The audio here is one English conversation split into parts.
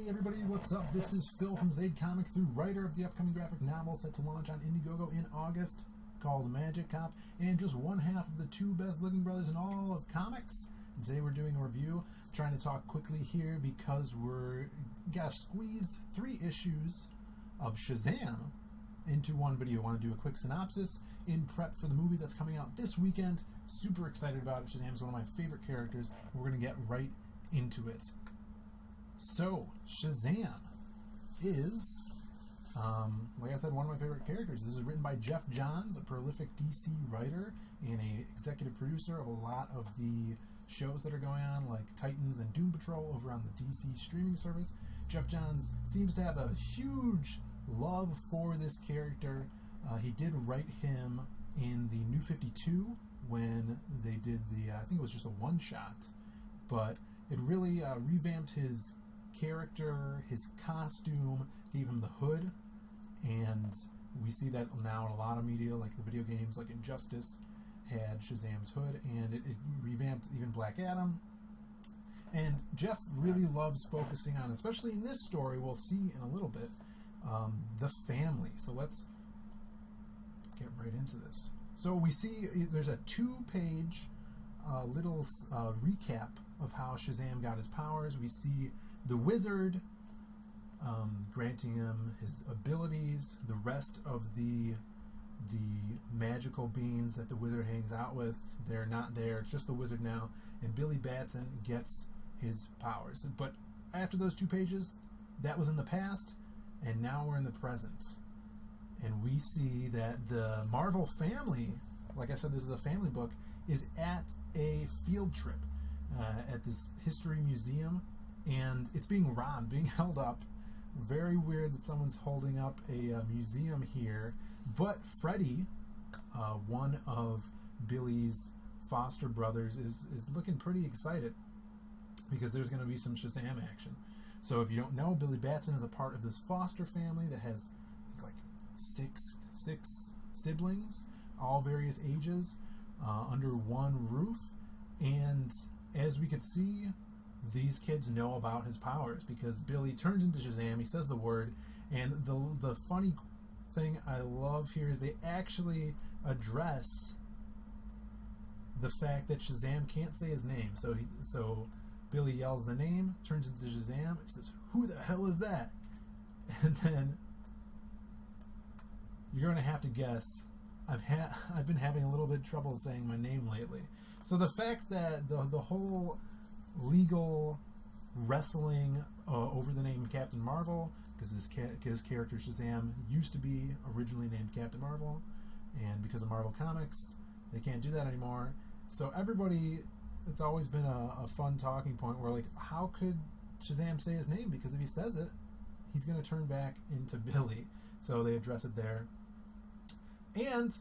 Hey everybody, what's up? This is Phil from Zaid Comics, the writer of the upcoming graphic novel set to launch on Indiegogo in August called Magic Cop, and just one half of the two best looking brothers in all of comics. And today we're doing a review. I'm trying to talk quickly here because we're gotta squeeze 3 issues of Shazam into one video. I want to do a quick synopsis in prep for the movie that's coming out this weekend. Super excited about it. Shazam's one of my favorite characters. We're going to get right into it. So, Shazam is, like I said, one of my favorite characters. This is written by Geoff, a prolific DC writer and a executive producer of a lot of the shows that are going on, like Titans and Doom Patrol over on the DC streaming service. Geoff seems to have a huge love for this character. He did write him in the New 52 when they did the, I think it was just a one-shot, but it really revamped his character, his costume, gave him the hood, and we see that now in a lot of media, like the video games, like Injustice had Shazam's hood, and it revamped even Black Adam. And Geoff really loves focusing on, especially in this story, we'll see in a little bit, the family. So let's get right into this. So we see there's a 2-page little recap of how Shazam got his powers. We see the wizard granting him his abilities, the rest of the magical beings that the wizard hangs out with, they're not there, it's just the wizard now, and Billy Batson gets his powers. But after those 2 pages, that was in the past, and now we're in the present. And we see that the Marvel family, like I said, this is a family book, is at a field trip at this history museum, and it's being robbed, being held up. Very weird that someone's holding up a museum here, but Freddy, one of Billy's foster brothers, is looking pretty excited because there's going to be some Shazam action. So if you don't know, Billy Batson is a part of this foster family that has, I think, like six siblings, all various ages, under one roof. And as we could see, these kids know about his powers because Billy turns into Shazam, he says the word, and the funny thing I love here is they actually address the fact that Shazam can't say his name. So Billy yells the name, turns into Shazam, and says, "Who the hell is that?" And then you're going to have to guess. I've been having a little bit of trouble saying my name lately. So the fact that the whole legal wrestling over the name Captain Marvel, because his character Shazam used to be originally named Captain Marvel, and because of Marvel Comics, they can't do that anymore. So everybody, it's always been a fun talking point where, like, how could Shazam say his name? Because if he says it, he's going to turn back into Billy. So they address it there. And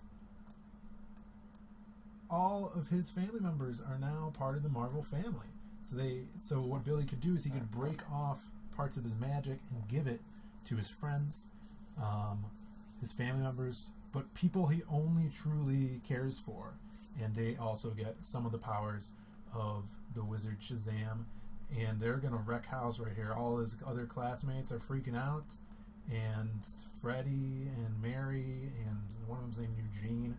all of his family members are now part of the Marvel family. So what Billy could do is he could break off parts of his magic and give it to his friends, his family members, but people he only truly cares for. And they also get some of the powers of the wizard Shazam. And they're going to wreck house right here. All his other classmates are freaking out. And Freddie and Mary, and one of them's named Eugene.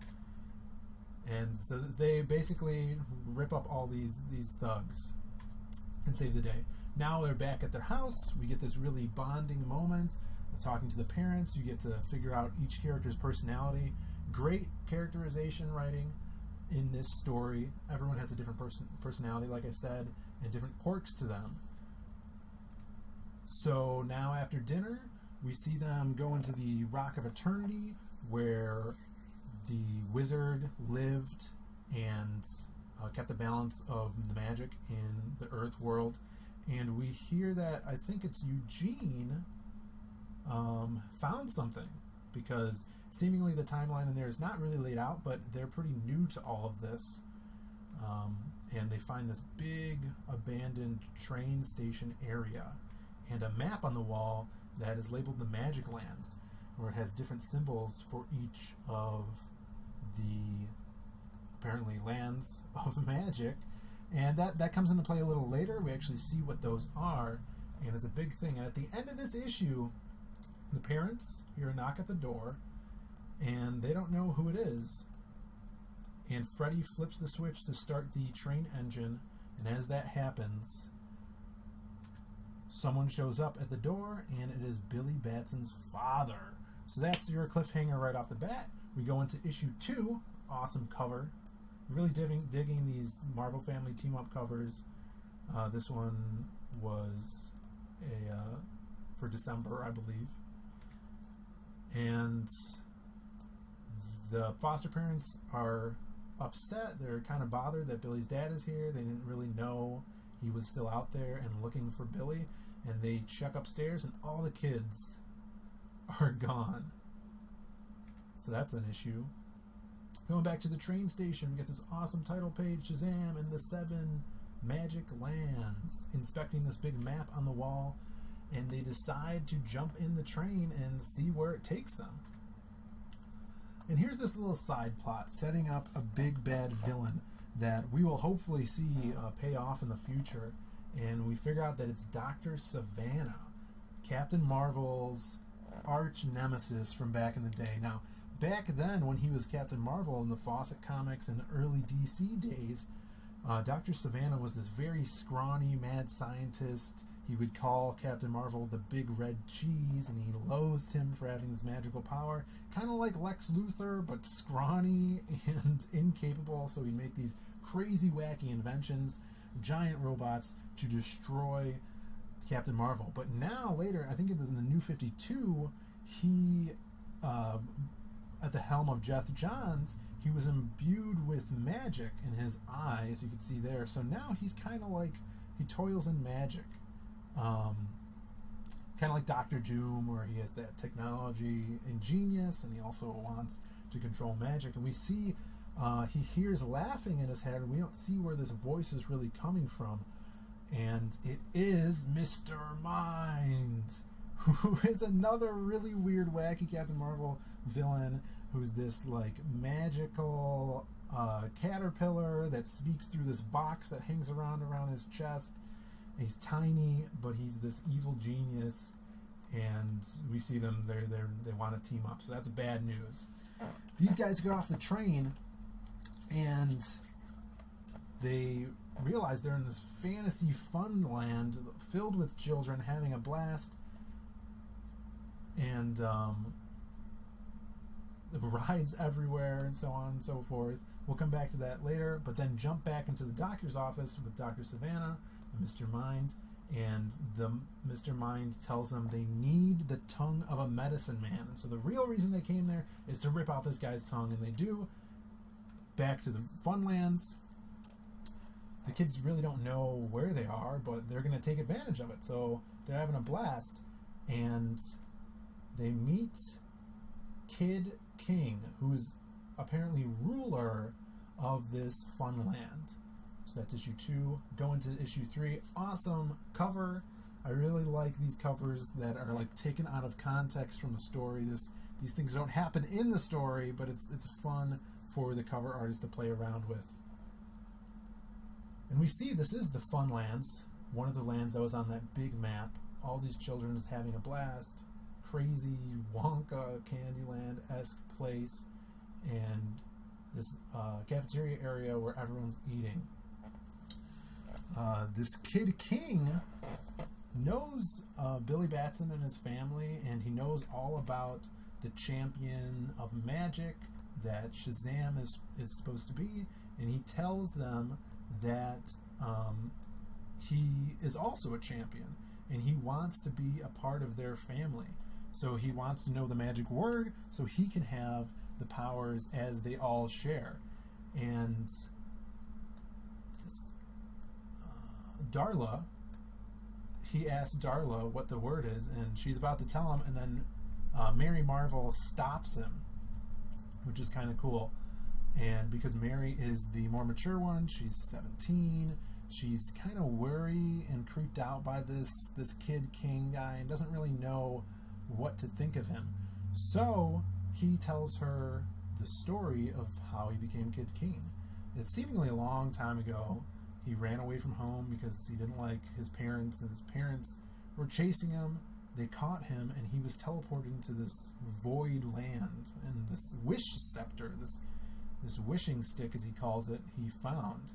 And so they basically rip up all these thugs and save the day. Now they're back at their house. We get this really bonding moment of talking to the parents. You get to figure out each character's personality. Great characterization writing in this story. Everyone has a different personality, like I said, and different quirks to them. So now after dinner, we see them go into the Rock of Eternity, where the wizard lived and kept the balance of the magic in the Earth world. And we hear that, I think it's Eugene, found something, because seemingly the timeline in there is not really laid out, but they're pretty new to all of this. And they find this big abandoned train station area and a map on the wall that is labeled the Magic Lands, where it has different symbols for each of the apparently lands of magic. And that comes into play a little later. We actually see what those are. and it's a big thing. And at the end of this issue, the parents hear a knock at the door, and they don't know who it is. And Freddy flips the switch to start the train engine, and as that happens, someone shows up at the door, and it is Billy Batson's father. So that's your cliffhanger right off the bat. We go into issue 2, awesome cover. Really digging these Marvel Family team-up covers. This one was for December, I believe. And the foster parents are upset. They're kind of bothered that Billy's dad is here. They didn't really know he was still out there and looking for Billy. And they check upstairs, and all the kids are gone. So that's an issue. Going back to the train station, we get this awesome title page, Shazam and the 7 Magic Lands, inspecting this big map on the wall, and they decide to jump in the train and see where it takes them. And here's this little side plot, setting up a big bad villain that we will hopefully see pay off in the future. And we figure out that it's Dr. Savannah, Captain Marvel's arch nemesis from back in the day. Now, back then, when he was Captain Marvel in the Fawcett comics in the early DC days, Dr. Savannah was this very scrawny, mad scientist. He would call Captain Marvel the Big Red Cheese, and he loathed him for having this magical power. Kind of like Lex Luthor, but scrawny and incapable, so he'd make these crazy, wacky inventions, giant robots, to destroy Captain Marvel. But now, later, I think in the New 52, he, at the helm of Geoff Johns, he was imbued with magic in his eyes, you can see there. So now he's kind of like, he toils in magic. Kind of like Dr. Doom, where he has that technology and genius, and he also wants to control magic. And we see he hears laughing in his head, and we don't see where this voice is really coming from. And it is Mr. Mind, who is another really weird, wacky Captain Marvel villain, who's this like magical caterpillar that speaks through this box that hangs around his chest. He's tiny, but he's this evil genius, and we see them. They want to team up, so that's bad news. These guys get off the train, and they realize they're in this fantasy fun land filled with children having a blast, and the rides everywhere and so on and so forth. We'll come back to that later, but then jump back into the doctor's office with Dr. Savannah and Mr. Mind, and Mr. Mind tells them they need the tongue of a medicine man. And so the real reason they came there is to rip out this guy's tongue, and they do. Back to the Funlands. The kids really don't know where they are, but they're going to take advantage of it. So they're having a blast, and they meet Kid King, who is apparently ruler of this Funland. So that's issue 2. Go into issue 3. Awesome cover. I really like these covers that are like taken out of context from the story. These things don't happen in the story, but it's fun for the cover artist to play around with. And we see this is the Funlands, one of the lands that was on that big map. All these children is having a blast. Crazy Wonka Candyland-esque place, and this cafeteria area where everyone's eating. This Kid King knows Billy Batson and his family, and he knows all about the champion of magic that Shazam is supposed to be, and he tells them that he is also a champion, and he wants to be a part of their family. So he wants to know the magic word so he can have the powers as they all share. And this Darla, he asks Darla what the word is, and she's about to tell him, and then Mary Marvel stops him, which is kind of cool. And because Mary is the more mature one, she's 17, she's kind of worried and creeped out by this Kid King guy and doesn't really know what to think of him. So he tells her the story of how he became Kid King. It's seemingly a long time ago. He ran away from home because he didn't like his parents, and his parents were chasing him. They caught him, and he was teleported into this void land, and this wish scepter, this wishing stick, as he calls it, he found.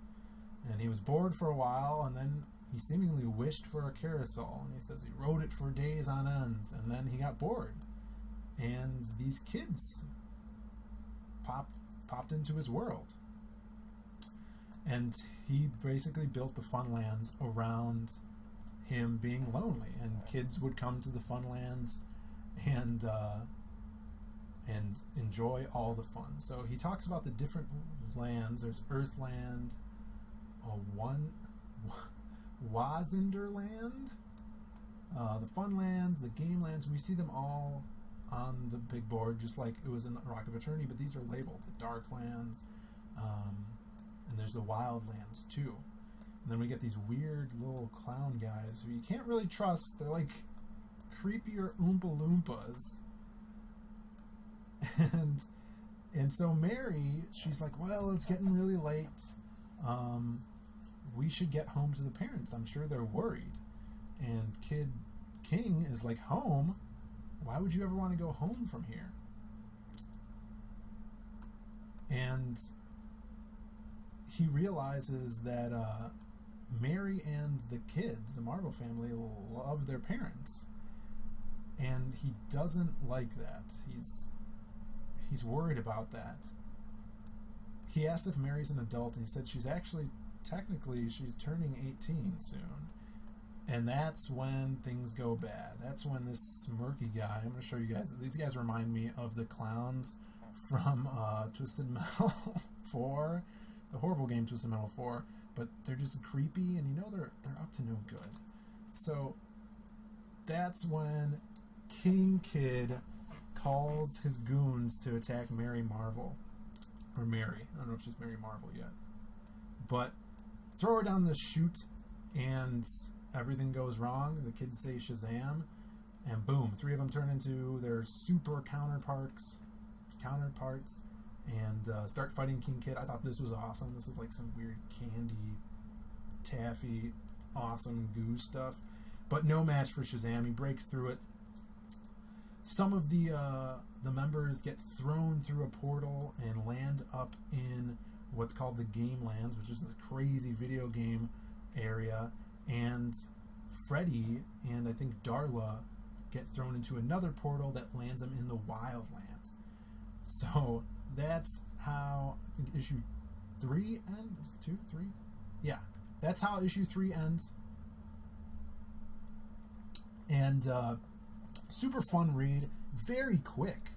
And he was bored for a while, and then he seemingly wished for a carousel, and he says he rode it for days on ends, and then he got bored. And these kids popped into his world. And he basically built the Funlands around him being lonely, and kids would come to the Funlands and enjoy all the fun. So he talks about the different lands. There's Earthland, Wazenderland, the Funlands, the Game Lands. We see them all on the big board, just like it was in Rock of Eternity, but these are labeled the Darklands, and there's the Wildlands too. And then we get these weird little clown guys who you can't really trust. They're like creepier Oompa Loompas. And so Mary, she's like, well, it's getting really late. We should get home to the parents. I'm sure they're worried. And Kid King is like, home? Why would you ever want to go home from here? And he realizes that Mary and the kids, the Marvel family, love their parents. And he doesn't like that. He's worried about that. He asks if Mary's an adult, and he said she's turning 18 soon. And that's when things go bad. That's when this smirky guy, I'm going to show you guys, these guys remind me of the clowns from Twisted Metal 4, the horrible game Twisted Metal 4, but they're just creepy, and you know they're up to no good. So that's when King Kid calls his goons to attack Mary Marvel. Or Mary. I don't know if she's Mary Marvel yet. But throw her down the chute, and everything goes wrong. The kids say Shazam, and boom, 3 of them turn into their super counterparts, and start fighting King Kid. I thought this was awesome. This is like some weird candy, taffy, awesome goo stuff. But no match for Shazam. He breaks through it. Some of the members get thrown through a portal and land up in what's called the Game Lands, which is a crazy video game area. And Freddy and I think Darla get thrown into another portal that lands them in the Wildlands. So that's how I think issue 3 ends. 2, 3? Yeah, that's how issue 3 ends. And super fun read, very quick.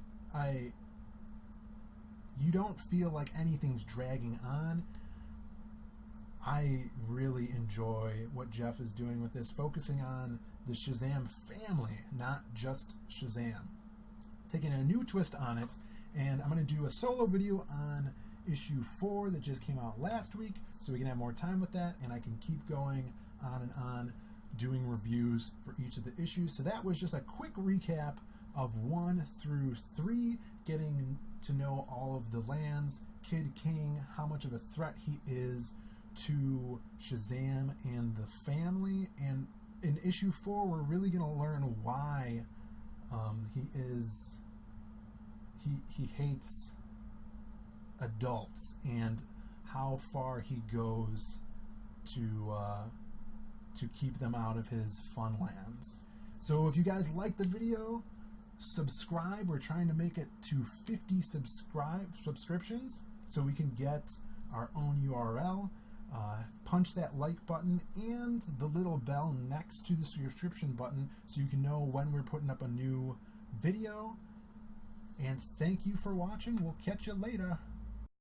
You don't feel like anything's dragging on. I really enjoy what Geoff is doing with this, focusing on the Shazam family, not just Shazam. Taking a new twist on it, and I'm going to do a solo video on issue 4 that just came out last week, so we can have more time with that, and I can keep going on and on doing reviews for each of the issues. So that was just a quick recap of 1 through 3, getting to know all of the lands, Kid King, how much of a threat he is to Shazam and the family. And in issue 4, we're really going to learn why he hates adults and how far he goes to keep them out of his fun lands. So if you guys like the video, subscribe. We're trying to make it to 50 subscriptions so we can get our own URL. Punch that like button and the little bell next to the subscription button so you can know when we're putting up a new video. And thank you for watching. We'll catch you later.